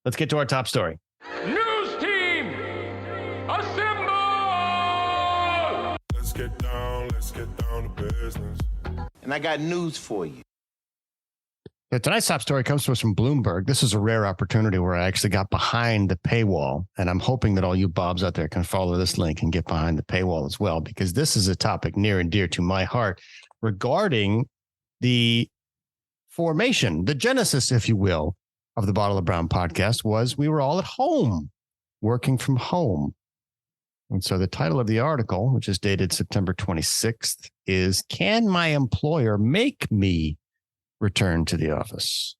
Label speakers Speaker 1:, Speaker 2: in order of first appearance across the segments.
Speaker 1: Let's get to our top story.
Speaker 2: News team, assemble!
Speaker 3: Let's get down to business.
Speaker 4: And I got news for you.
Speaker 1: Tonight's top story comes to us from Bloomberg. This is a rare opportunity where I actually got behind the paywall, and I'm hoping that all you Bobs out there can follow this link and get behind the paywall as well, because this is a topic near and dear to my heart regarding the formation, the genesis, if you will, of the Bottle of Brown podcast was we were all at home, working from home. And so the title of the article, which is dated September 26th, is Can My Employer Make Me Return to the Office?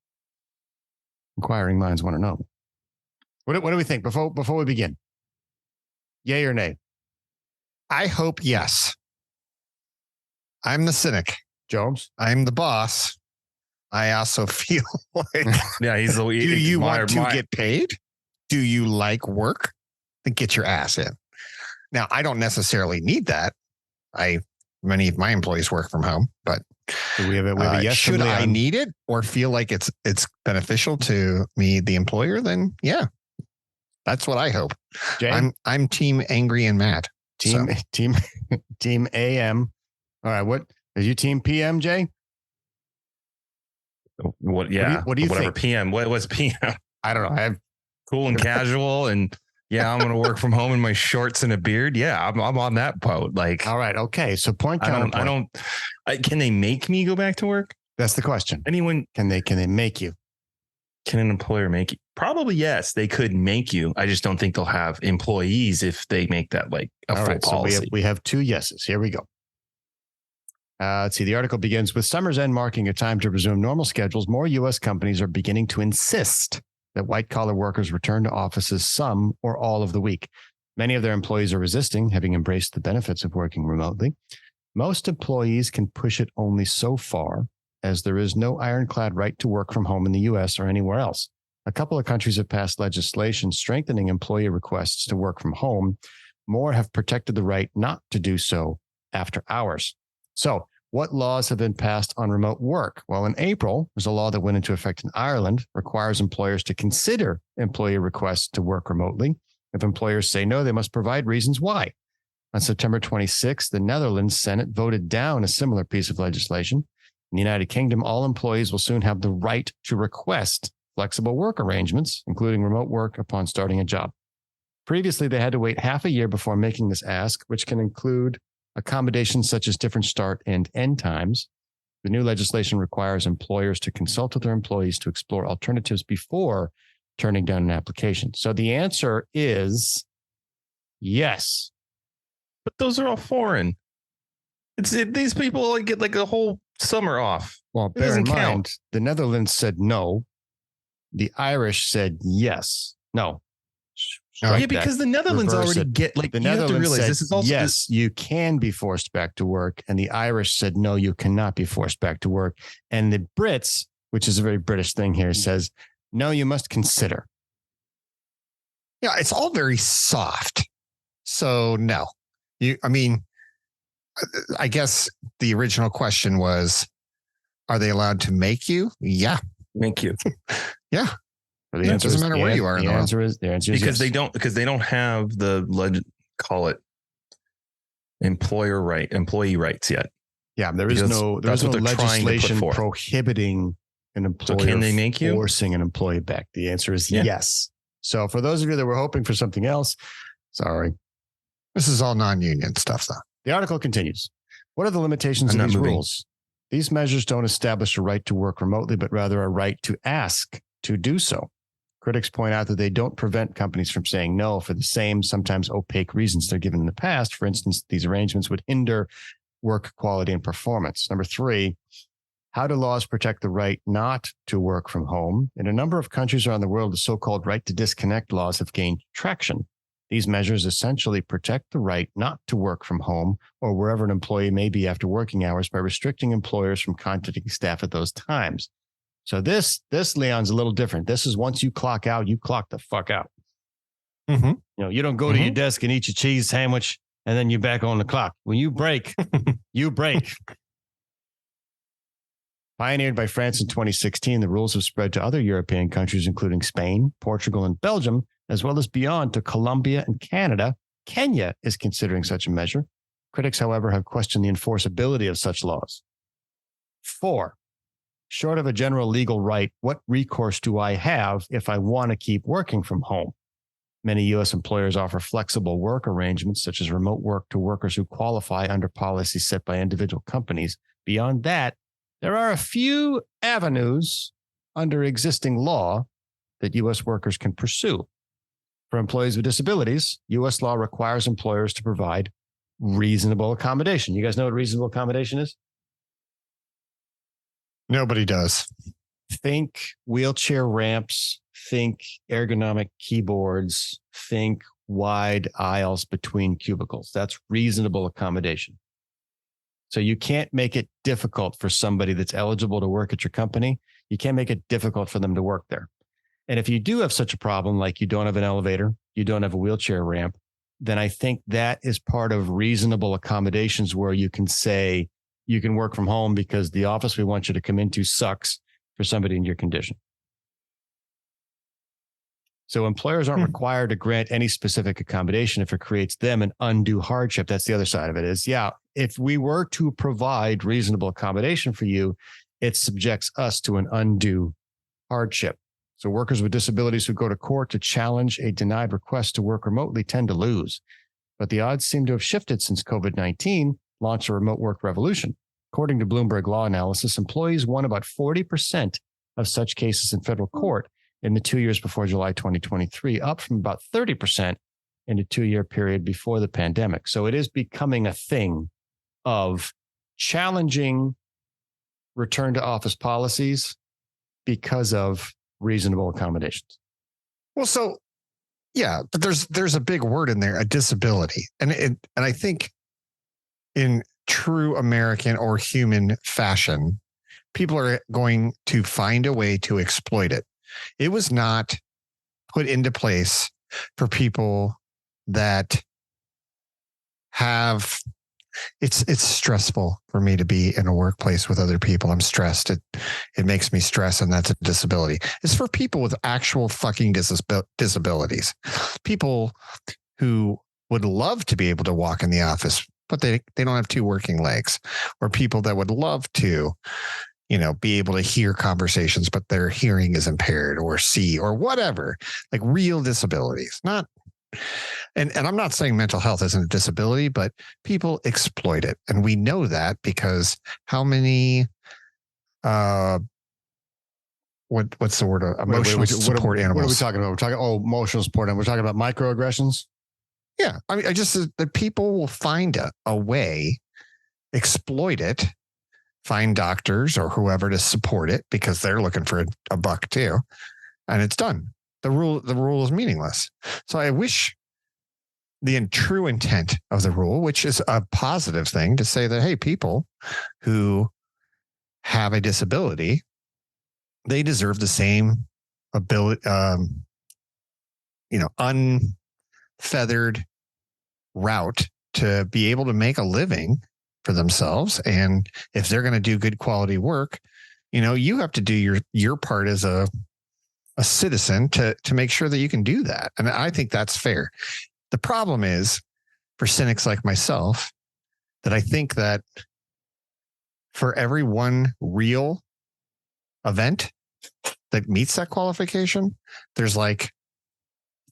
Speaker 1: Inquiring minds want to know. What do we think before we begin? Yay or nay?
Speaker 5: I hope yes. I'm the cynic.
Speaker 1: Jones?
Speaker 5: I'm the boss. I also feel like,
Speaker 6: Yeah, he's the.
Speaker 5: do you want to get paid? Do you like work? Then get your ass in. Now, I don't necessarily need that. Many of my employees work from home, but
Speaker 1: We have a yes.
Speaker 5: should I need it or feel like it's beneficial to me, the employer? Then yeah, that's what I hope.
Speaker 1: Jay?
Speaker 5: I'm team angry and mad.
Speaker 1: Team AM. All right. What are you, team PM, Jay?
Speaker 6: What? Yeah.
Speaker 1: What do you
Speaker 6: Whatever
Speaker 1: think?
Speaker 6: PM. What was PM?
Speaker 1: I don't know. I have
Speaker 6: Cool and casual, and yeah, I'm gonna work from home in my shorts and a beard. Yeah, I'm on that boat. Like,
Speaker 1: all right. Okay. So point
Speaker 6: I
Speaker 1: counterpoint.
Speaker 6: don't. Can they make me go back to work?
Speaker 1: That's the question.
Speaker 6: Anyone?
Speaker 1: Can they make you?
Speaker 6: Can an employer make you? Probably yes. They could make you. I just don't think they'll have employees if they make that like a
Speaker 1: All
Speaker 6: full
Speaker 1: right. So
Speaker 6: policy.
Speaker 1: we have two yeses. Here we go. Let's see. The article begins with summer's end marking a time to resume normal schedules. More U.S. companies are beginning to insist that white-collar workers return to offices some or all of the week. Many of their employees are resisting, having embraced the benefits of working remotely. Most employees can push it only so far, as there is no ironclad right to work from home in the U.S. or anywhere else. A couple of countries have passed legislation strengthening employee requests to work from home. More have protected the right not to do so after hours. So, what laws have been passed on remote work? Well, in April, there's a law that went into effect in Ireland, requires employers to consider employee requests to work remotely. If employers say no, they must provide reasons why. On September 26th, the Netherlands Senate voted down a similar piece of legislation. In the United Kingdom, all employees will soon have the right to request flexible work arrangements, including remote work upon starting a job. Previously, they had to wait half a year before making this ask, which can include accommodations such as different start and end times. The new legislation requires employers to consult with their employees to explore alternatives before turning down an application. So the answer is yes.
Speaker 6: But those are all foreign. These people get like a whole summer off.
Speaker 1: Well,
Speaker 6: It
Speaker 1: bear in
Speaker 6: doesn't
Speaker 1: mind,
Speaker 6: count.
Speaker 1: the Netherlands said no. The Irish said yes. No. Strike
Speaker 6: Yeah, because
Speaker 1: that.
Speaker 6: the Netherlands
Speaker 1: Reverse
Speaker 6: already
Speaker 1: it.
Speaker 6: get like
Speaker 1: The
Speaker 6: you have to
Speaker 1: Netherlands
Speaker 6: realize
Speaker 1: said
Speaker 6: this is also
Speaker 1: yes, you can be forced back to work, and the Irish said no, you cannot be forced back to work. And the Brits, which is a very British thing here, says no, you must consider.
Speaker 5: Yeah, it's all very soft. So no, I guess the original question was, are they allowed to make you? Yeah.
Speaker 6: Thank you.
Speaker 5: Yeah.
Speaker 1: Well,
Speaker 5: It doesn't matter where you are in the world.
Speaker 1: The answer is
Speaker 6: Because
Speaker 1: yes.
Speaker 6: they don't have the call it employee rights yet.
Speaker 1: Yeah, there is
Speaker 6: because
Speaker 1: no
Speaker 6: that's what they're trying to put
Speaker 1: legislation
Speaker 6: forth.
Speaker 1: prohibiting an employer
Speaker 6: can they make you?
Speaker 1: forcing an employee back. The answer is
Speaker 6: Yeah.
Speaker 1: yes. So for those of you that were hoping for something else, sorry.
Speaker 5: This is all non-union stuff, though.
Speaker 1: The article continues. What are the limitations
Speaker 6: I'm
Speaker 1: of
Speaker 6: not
Speaker 1: these
Speaker 6: moving.
Speaker 1: rules? These measures don't establish a right to work remotely, but rather a right to ask to do so. Critics point out that they don't prevent companies from saying no for the same, sometimes opaque reasons they're given in the past. For instance, these arrangements would hinder work quality and performance. Number 3, how do laws protect the right not to work from home? In a number of countries around the world, the so-called right to disconnect laws have gained traction. These measures essentially protect the right not to work from home or wherever an employee may be after working hours by restricting employers from contacting staff at those times. So this Leon's a little different. This is once you clock out, you clock the fuck out.
Speaker 5: Mm-hmm.
Speaker 1: You know, you don't go to your desk and eat your cheese sandwich and then you're back on the clock. When you break, you break. Pioneered by France in 2016, the rules have spread to other European countries, including Spain, Portugal, and Belgium, as well as beyond to Colombia and Canada. Kenya is considering such a measure. Critics, however, have questioned the enforceability of such laws. 4, short of a general legal right, what recourse do I have if I want to keep working from home? Many U.S. employers offer flexible work arrangements, such as remote work, to workers who qualify under policies set by individual companies. Beyond that, there are a few avenues under existing law that U.S. workers can pursue. For employees with disabilities, U.S. law requires employers to provide reasonable accommodation. You guys know what reasonable accommodation is?
Speaker 5: Nobody does.
Speaker 1: Think wheelchair ramps, think ergonomic keyboards, think wide aisles between cubicles. That's reasonable accommodation. So you can't make it difficult for somebody that's eligible to work at your company. You can't make it difficult for them to work there. And if you do have such a problem, like you don't have an elevator, you don't have a wheelchair ramp, then I think that is part of reasonable accommodations where you can say you can work from home because the office we want you to come into sucks for somebody in your condition. So employers aren't required to grant any specific accommodation if it creates them an undue hardship. That's the other side of it is, if we were to provide reasonable accommodation for you, it subjects us to an undue hardship. So workers with disabilities who go to court to challenge a denied request to work remotely tend to lose. But the odds seem to have shifted since COVID-19 launched a remote work revolution. According to Bloomberg Law Analysis, employees won about 40% of such cases in federal court in the 2 years before July 2023, up from about 30% in the 2-year period before the pandemic. So it is becoming a thing of challenging return to office policies because of reasonable accommodations.
Speaker 5: Well, so yeah, but there's a big word in there, a disability. And I think in true American or human fashion, people are going to find a way to exploit it. It was not put into place for people that have it's stressful for me to be in a workplace with other people. I'm stressed. It makes me stress, and that's a disability. It's for people with actual fucking disabilities. People who would love to be able to walk in the office, but they don't have 2 working legs, or people that would love to, be able to hear conversations, but their hearing is impaired, or see, or whatever, like real disabilities, not. And I'm not saying mental health isn't a disability, but people exploit it. And we know that because how many, what's the word? Emotional support animals.
Speaker 1: What are we talking about? We're talking, emotional support. And we're talking about microaggressions.
Speaker 5: Yeah. I mean, that people will find a way, exploit it, find doctors or whoever to support it because they're looking for a buck too. And it's done. The rule is meaningless. So I wish the true intent of the rule, which is a positive thing, to say that, hey, people who have a disability, they deserve the same ability, unfeathered route to be able to make a living for themselves. And if they're going to do good quality work, you have to do your part as a citizen to make sure that you can do that. And I think that's fair. The problem is for cynics like myself, that I think that for every one real event that meets that qualification, there's like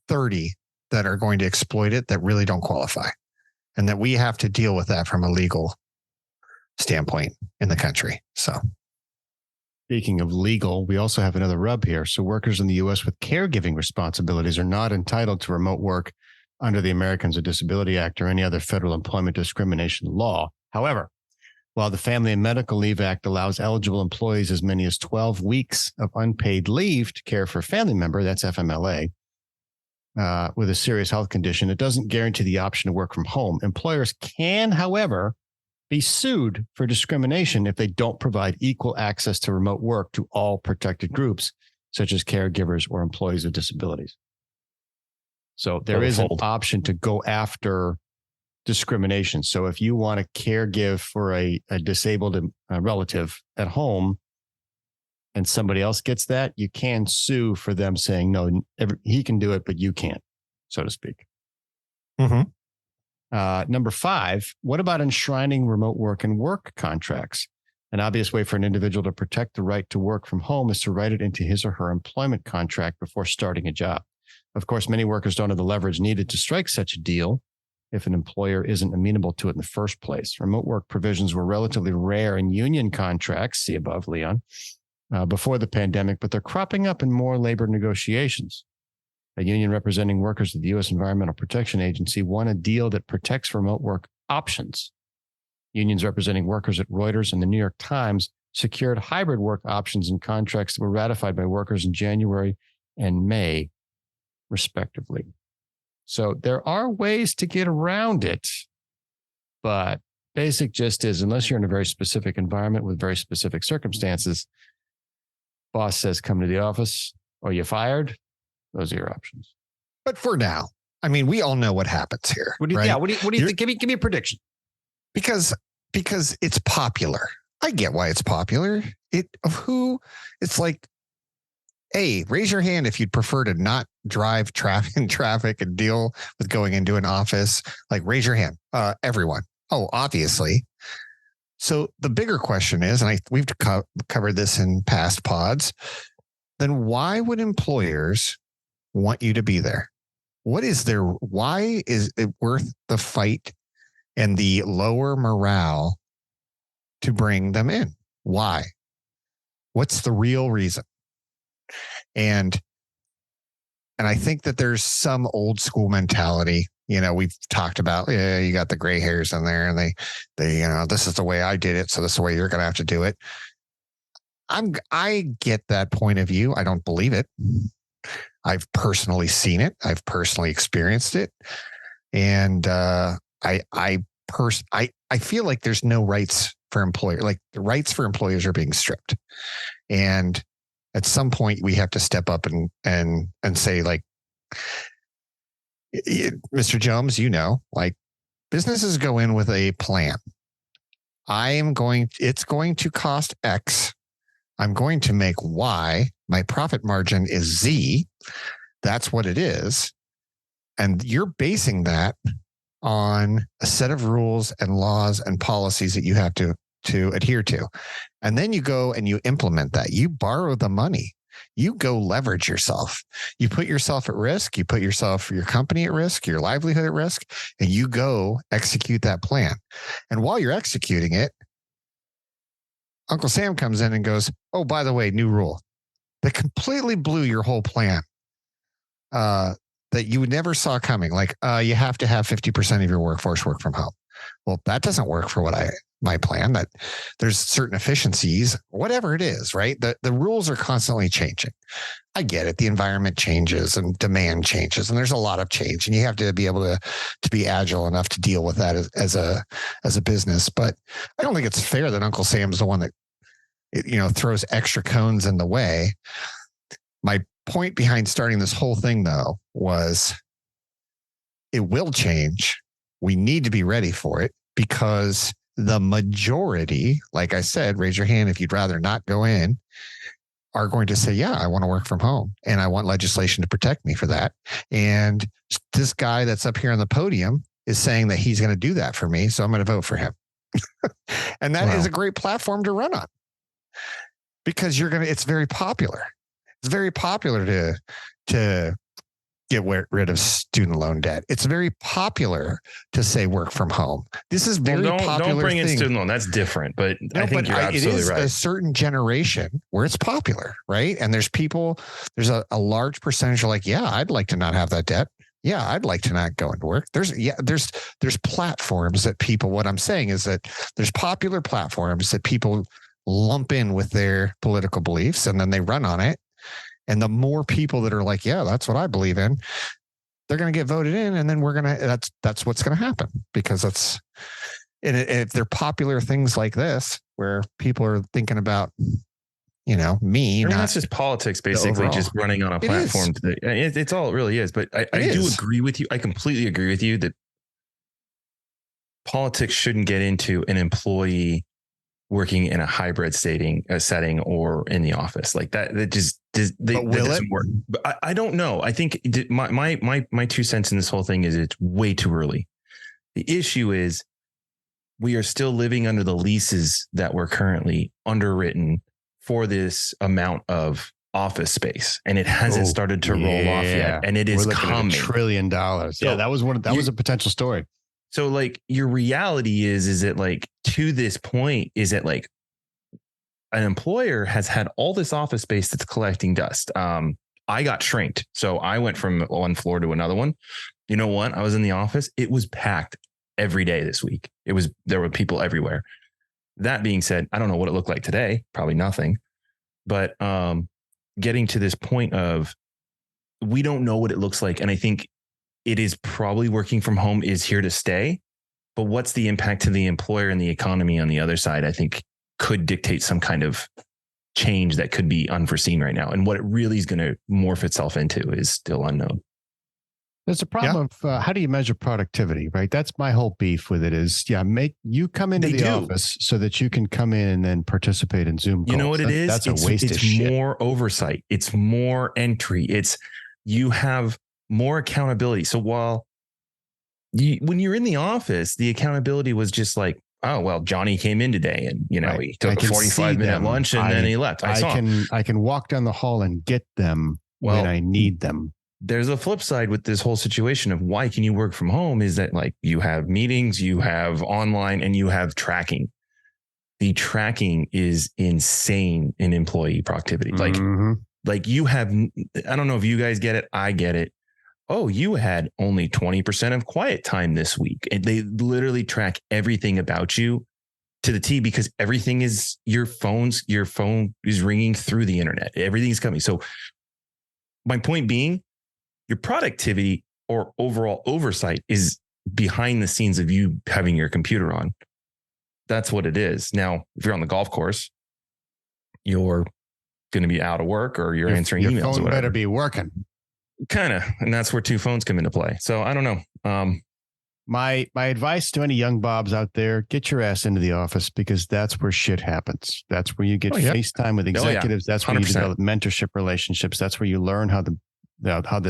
Speaker 5: 30 that are going to exploit it that really don't qualify. And that we have to deal with that from a legal standpoint in the country. So
Speaker 1: speaking of legal, we also have another rub here. So workers in the U.S. with caregiving responsibilities are not entitled to remote work under the Americans with Disability Act or any other federal employment discrimination law. However, while the Family and Medical Leave Act allows eligible employees as many as 12 weeks of unpaid leave to care for a family member, that's FMLA, with a serious health condition, it doesn't guarantee the option to work from home. Employers can, however, be sued for discrimination if they don't provide equal access to remote work to all protected groups, such as caregivers or employees with disabilities. So there is an option to go after discrimination. So if you want to caregive for a disabled relative at home, and somebody else gets that, you can sue for them saying, no, he can do it, but you can't, so to speak. Number 5, what about enshrining remote work in work contracts? An obvious way for an individual to protect the right to work from home is to write it into his or her employment contract before starting a job. Of course, many workers don't have the leverage needed to strike such a deal if an employer isn't amenable to it in the first place. Remote work provisions were relatively rare in union contracts, see above, Leon, before the pandemic, but they're cropping up in more labor negotiations. A union representing workers at the U.S. Environmental Protection Agency won a deal that protects remote work options. Unions representing workers at Reuters and the New York Times secured hybrid work options in contracts that were ratified by workers in January and May, respectively. So there are ways to get around it, but basic gist is, unless you're in a very specific environment with very specific circumstances, boss says come to the office or you're fired. Those are your options.
Speaker 5: But for now, I mean, we all know what happens here.
Speaker 1: What do you,
Speaker 5: right?
Speaker 1: Yeah. What do you think? Give me a prediction.
Speaker 5: Because it's popular. I get why it's popular. It's like, hey, raise your hand if you'd prefer to not drive traffic and deal with going into an office. Like, raise your hand. Everyone. Oh, obviously. So the bigger question is, and we've covered this in past pods, then why would employers want you to be there? Why is it worth the fight and the lower morale to bring them in? Why? What's the real reason? And I think that there's some old school mentality. We've talked about, you got the gray hairs in there and they, this is the way I did it. So this is the way you're going to have to do it. I get that point of view. I don't believe it. I've personally seen it. I've personally experienced it. And, I feel like there's no rights for employers. Like, the rights for employers are being stripped. And at some point we have to step up and say, like, Mr. Jones, like, businesses go in with a plan. It's going to cost X. I'm going to make Y. My profit margin is Z. That's what it is. And you're basing that on a set of rules and laws and policies that you have to adhere to. And then you go and you implement that. You borrow the money. You go leverage yourself. You put yourself at risk. You put your company at risk, your livelihood at risk, and you go execute that plan. And while you're executing it, Uncle Sam comes in and goes, oh, by the way, new rule that completely blew your whole plan. That you never saw coming. Like, you have to have 50% of your workforce work from home. Well, that doesn't work for my plan. That there's certain efficiencies, whatever it is, right? The rules are constantly changing. I get it. The environment changes and demand changes, and there's a lot of change, and you have to be able to be agile enough to deal with that as a business. But I don't think it's fair that Uncle Sam's the one that, throws extra cones in the way. My point behind starting this whole thing, though, was it will change. We need to be ready for it, because the majority, like I said, raise your hand if you'd rather not go in, are going to say, yeah, I want to work from home and I want legislation to protect me for that. And this guy that's up here on the podium is saying that he's going to do that for me. So I'm going to vote for him. And that is a great platform to run on, because it's very popular. It's very popular to get rid of student loan debt. It's very popular to say work from home. This is very popular.
Speaker 6: Don't bring in student loan. That's different. But I think you're absolutely right. It is a certain generation where it's popular, right? And there's a large percentage are like, yeah, I'd like to not have that debt. Yeah, I'd like to not go into work. There's platforms that people, what I'm saying is that there's popular platforms that people lump in with their political beliefs, and then they run on it. And the more people that are like, yeah, that's what I believe in, they're going to get voted in. And then that's what's going to happen, because if they're popular things like this, where people are thinking about, me. That's just politics, basically, just running on a platform. It's all it really is. But I do agree with you. I completely agree with you that politics shouldn't get into an employee working in a hybrid setting or in the office like that. That just doesn't work. But I don't know. I think my 2 cents in this whole thing is it's way too early. The issue is we are still living under the leases that were currently underwritten for this amount of office space, and it hasn't started to roll off yet, and it is coming.
Speaker 1: $1 trillion. So that was a potential story.
Speaker 6: So like your reality is it like to this point, is it like an employer has had all this office space that's collecting dust. I got shrinked. So I went from one floor to another one. You know what? I was in the office. It was packed every day this week. There were people everywhere. That being said, I don't know what it looked like today. Probably nothing. But getting to this point of we don't know what it looks like. And I think it is probably working from home is here to stay. But what's the impact to the employer and the economy on the other side, I think could dictate some kind of change that could be unforeseen right now. And what it really is going to morph itself into is still unknown.
Speaker 1: There's a problem of how do you measure productivity, right? That's my whole beef with it is, make you come into the office so that you can come in and then participate in Zoom calls.
Speaker 6: You know what it is?
Speaker 1: That's a waste of shit.
Speaker 6: It's more oversight. It's more entry. You have more accountability. So when you're in the office, the accountability was just like, oh, well, Johnny came in today and, he took a 45-minute lunch and then he left.
Speaker 1: I can walk down the hall and get them when I need them.
Speaker 6: There's a flip side with this whole situation of why can you work from home is that like you have meetings, you have online, and you have tracking. The tracking is insane in employee productivity. Like you have, I don't know if you guys get it. I get it. Oh, you had only 20% of quiet time this week. And they literally track everything about you to the T because everything is your phone is ringing through the internet. Everything's coming. So my point being, your productivity or overall oversight is behind the scenes of you having your computer on. That's what it is. Now, if you're on the golf course, you're going to be out of work or you're answering emails. Your phone
Speaker 1: better be working.
Speaker 6: Kind of. And that's where two phones come into play. So I don't know.
Speaker 1: My advice to any young Bobs out there, get your ass into the office because that's where shit happens. That's where you get FaceTime with executives. That's where 100%. You develop mentorship relationships. That's where you learn how the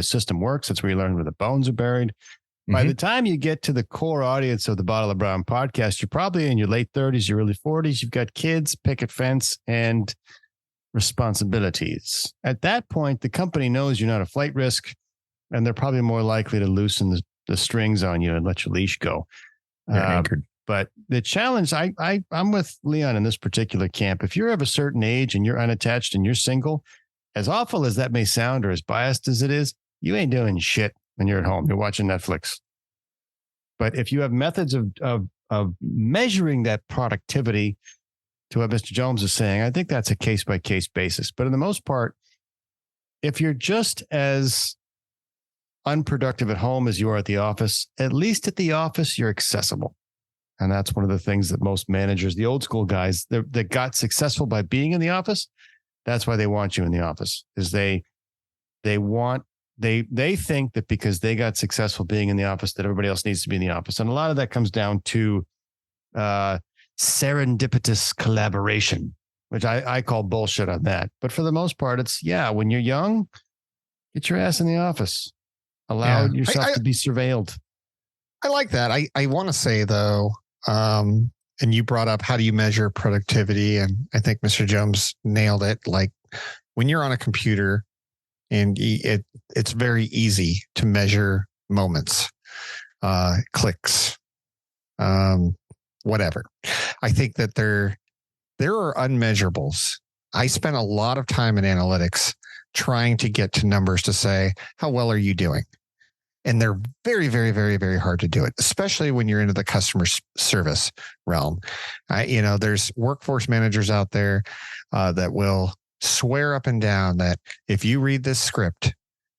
Speaker 1: system works. That's where you learn where the bones are buried. Mm-hmm. By the time you get to the core audience of the Bottle of Brown podcast, you're probably in your late 30s, your early 40s. You've got kids, picket fence, and responsibilities. At that point, the company knows you're not a flight risk, and they're probably more likely to loosen the strings on you and let your leash go. But the challenge, I'm with Leon in this particular camp. If you're of a certain age and you're unattached and you're single, as awful as that may sound or as biased as it is, you ain't doing shit when you're at home. You're watching Netflix. But if you have methods of measuring that productivity, to what Mr. Jones is saying, I think that's a case-by-case basis. But in the most part, if you're just as unproductive at home as you are at the office, at least at the office, you're accessible. And that's one of the things that most managers, the old school guys that got successful by being in the office, that's why they want you in the office, is they think that because they got successful being in the office, that everybody else needs to be in the office. And a lot of that comes down to serendipitous collaboration, which I call bullshit on that. But for the most part, it's, when you're young, get your ass in the office. Allow yourself to be surveilled.
Speaker 5: I like that. I want to say, though, and you brought up how do you measure productivity? And I think Mr. Jones nailed it. Like when you're on a computer and it's very easy to measure moments, clicks, whatever. I think that there are unmeasurables. I spent a lot of time in analytics trying to get to numbers to say, how well are you doing? And they're very, very, very, very hard to do it, especially when you're into the customer service realm. There's workforce managers out there that will swear up and down that if you read this script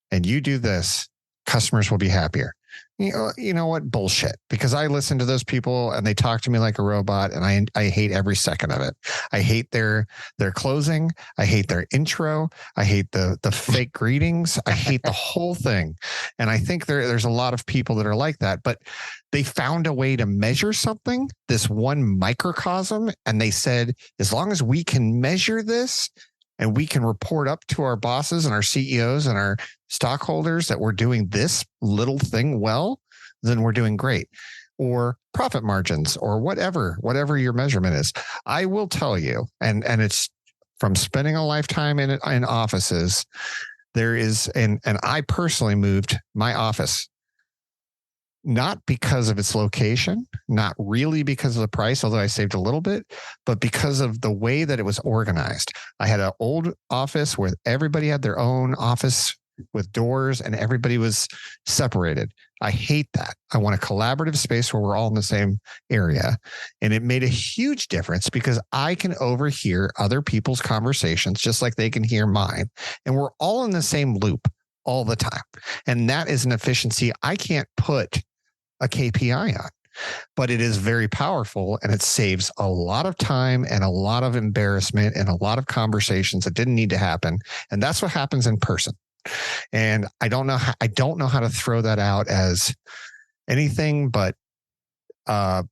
Speaker 5: and you do this, customers will be happier. You know what? Bullshit. Because I listen to those people and they talk to me like a robot, and I hate every second of it. I hate their closing. I hate their intro. I hate the fake greetings. I hate the whole thing. And I think there's a lot of people that are like that, but they found a way to measure something, this one microcosm. And they said, as long as we can measure this and we can report up to our bosses and our CEOs and our stockholders that we're doing this little thing well, then we're doing great. Or profit margins or whatever your measurement is. I will tell you, and it's from spending a lifetime in offices, there is, and I personally moved my office, not because of its location, not really because of the price, although I saved a little bit, but because of the way that it was organized. I had an old office where everybody had their own office with doors and everybody was separated. I hate that. I want a collaborative space where we're all in the same area. And it made a huge difference because I can overhear other people's conversations just like they can hear mine. And we're all in the same loop all the time. And that is an efficiency I can't put a KPI on, but it is very powerful and it saves a lot of time and a lot of embarrassment and a lot of conversations that didn't need to happen. And that's what happens in person. And I don't know how to throw that out as anything but a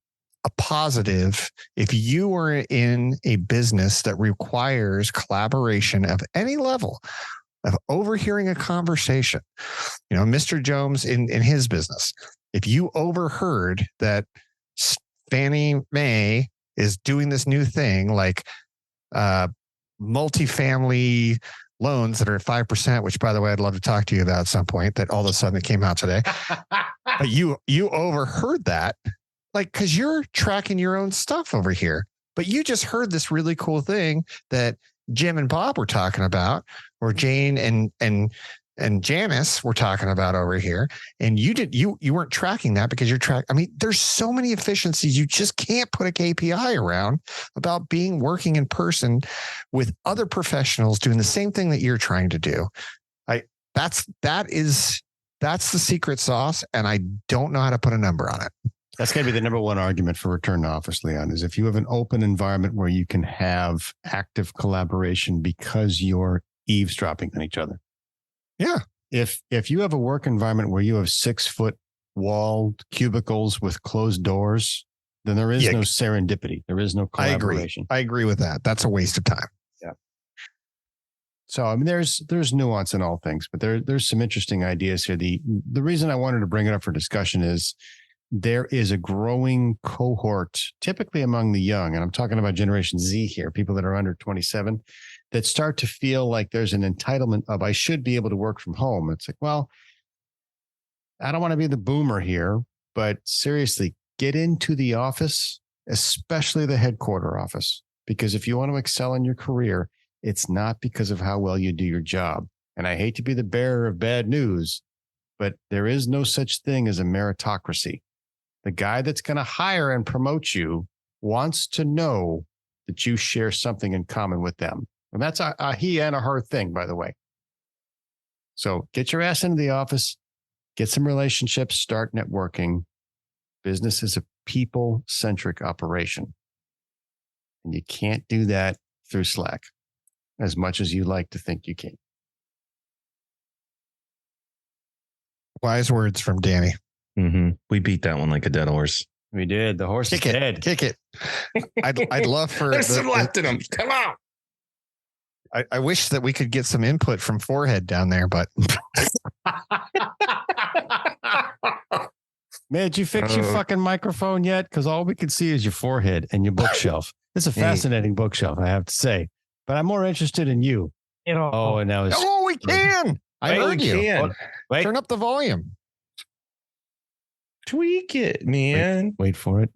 Speaker 5: positive. If you are in a business that requires collaboration of any level, of overhearing a conversation, Mr. Jomes in his business, if you overheard that Fannie Mae is doing this new thing like multifamily loans that are at 5%, which by the way, I'd love to talk to you about at some point, that all of a sudden it came out today. But you overheard that, like, cause you're tracking your own stuff over here, but you just heard this really cool thing that Jim and Bob were talking about, or Jane and Janice were talking about over here. And you weren't tracking that because there's so many efficiencies you just can't put a KPI around about working in person with other professionals doing the same thing that you're trying to do. That's the secret sauce. And I don't know how to put a number on it.
Speaker 1: That's going to be the number one argument for return to office, Leon, is if you have an open environment where you can have active collaboration because you're eavesdropping on each other.
Speaker 5: Yeah.
Speaker 1: If you have a work environment where you have 6-foot walled cubicles with closed doors, then there is no serendipity. There is no collaboration.
Speaker 5: I agree with that. That's a waste of time.
Speaker 1: Yeah. So, I mean, there's nuance in all things, but there's some interesting ideas here. The reason I wanted to bring it up for discussion is there is a growing cohort, typically among the young, and I'm talking about Generation Z here, people that are under 27, that start to feel like there's an entitlement of, I should be able to work from home. It's like, well, I don't want to be the boomer here, but seriously, get into the office, especially the headquarter office, because if you want to excel in your career, it's not because of how well you do your job. And I hate to be the bearer of bad news, but there is no such thing as a meritocracy. The guy that's going to hire and promote you wants to know that you share something in common with them. And that's a he and a her thing, by the way. So get your ass into the office, get some relationships, start networking. Business is a people-centric operation. And you can't do that through Slack as much as you like to think you can.
Speaker 5: Wise words from Danny.
Speaker 6: Mm-hmm. We beat that one like a dead horse.
Speaker 1: We did. The horse is dead.
Speaker 5: Kick it. I'd love for
Speaker 6: there's some left in them. Come on.
Speaker 5: I wish that we could get some input from Forehead down there, but
Speaker 1: man, did you fix your fucking microphone yet? Because all we can see is your forehead and your bookshelf. It's a fascinating bookshelf, I have to say. But I'm more interested in you. Oh, and now it's
Speaker 5: we can. I heard you. Wait. Turn up the volume.
Speaker 6: Tweak it, man.
Speaker 1: Wait for it.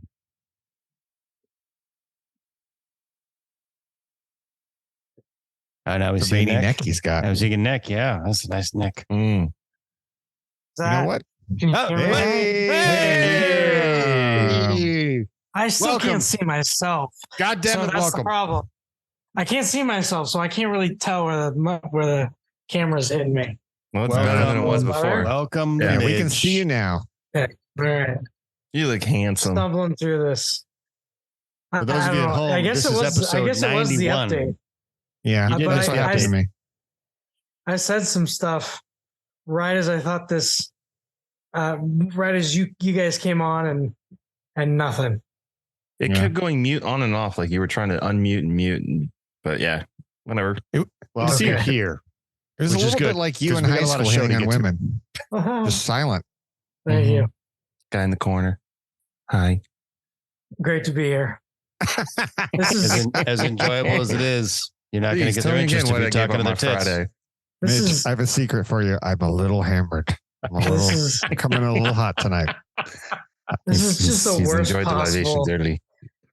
Speaker 1: Now we see
Speaker 5: neck he's got.
Speaker 1: I was thinking neck. Yeah, that's a nice neck.
Speaker 5: You know what?
Speaker 7: Hey. I still can't see myself.
Speaker 5: God damn it!
Speaker 7: That's
Speaker 5: welcome.
Speaker 7: The problem. I can't see myself, so I can't really tell where the camera's hitting me.
Speaker 6: Well, it's better than it was before.
Speaker 1: Welcome.
Speaker 5: Yeah, we can see you now.
Speaker 7: Okay. All right.
Speaker 6: You look handsome.
Speaker 7: Stumbling through this.
Speaker 1: For those of you at home, this is episode 91.
Speaker 7: The update.
Speaker 5: Yeah, that's what happened to me.
Speaker 7: I said some stuff right as I thought this right as you guys came on and nothing.
Speaker 6: It kept going mute on and off, like you were trying to unmute and mute. But yeah, whatever.
Speaker 1: Well, see it here.
Speaker 5: It was a little bit like you in high school hitting on women. Just silent.
Speaker 7: Thank you.
Speaker 6: Guy in the corner. Hi.
Speaker 7: Great to be here. This is
Speaker 1: as enjoyable as it is. You're not going to get their interest if you're talking to their tits.
Speaker 5: Friday. Mitch, I have a secret for you. I'm a little hammered. I'm coming in a little hot tonight.
Speaker 7: This is just the worst possible.
Speaker 6: Early.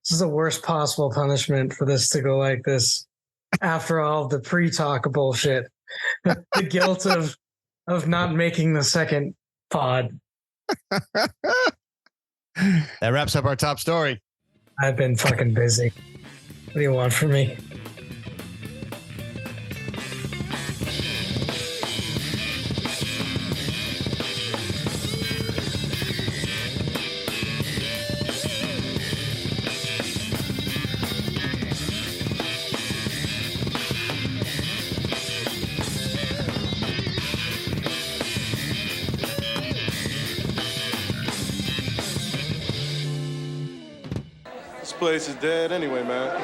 Speaker 7: This is the worst possible punishment for this to go like this. After all the pre-talk bullshit, the guilt of not making the second pod.
Speaker 1: That wraps up our top story.
Speaker 7: I've been fucking busy. What do you want from me?
Speaker 3: This place is dead anyway, man.